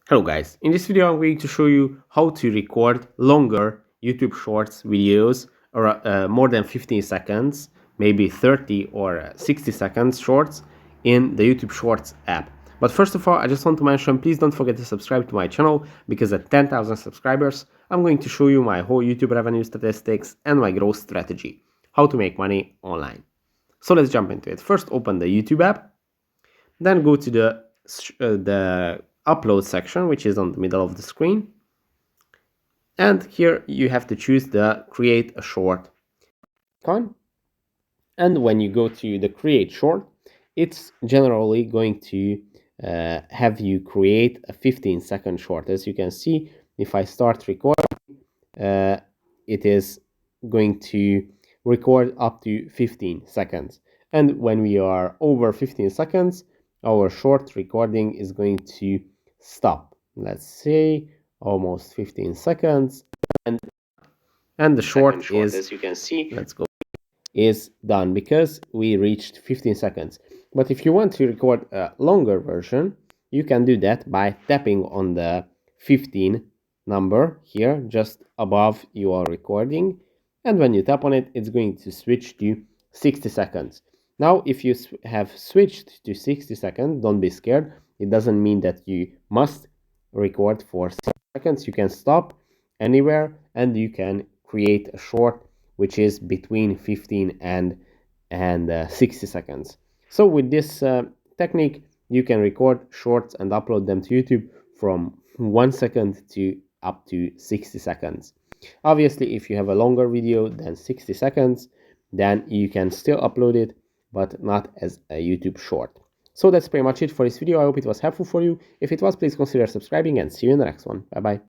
Hello guys, in this video I'm going to show you how to record longer YouTube Shorts videos or more than 15 seconds, maybe 30 or 60 seconds shorts in the YouTube Shorts app. But first of all, I just want to mention, please don't forget to subscribe to my channel because at 10,000 subscribers, I'm going to show you my whole YouTube revenue statistics and my growth strategy, how to make money online. So let's jump into it. First, open the YouTube app, then go to the upload section, which is on the middle of the screen. And here you have to choose the create a short icon. And when you go to the create short, it's generally going to have you create a 15-second short. As you can see, if I start recording, it is going to record up to 15 seconds. And when we are over 15 seconds, our short recording is going to stop. Let's say almost 15 seconds. And the short is, as you can see, let's go, is done because we reached 15 seconds. But if you want to record a longer version, you can do that by tapping on the 15 number here just above your recording, and when you tap on it, it's going to switch to 60 seconds. Now if you have switched to 60 seconds, don't be scared. It doesn't mean that you must record for 60 seconds. You can stop anywhere and you can create a short which is between 15 and 60 seconds. So with this technique, you can record shorts and upload them to YouTube from 1 second to up to 60 seconds. Obviously, if you have a longer video than 60 seconds, then you can still upload it, but not as a YouTube short. So that's pretty much it for this video. I hope it was helpful for you. If it was, please consider subscribing and see you in the next one. Bye bye.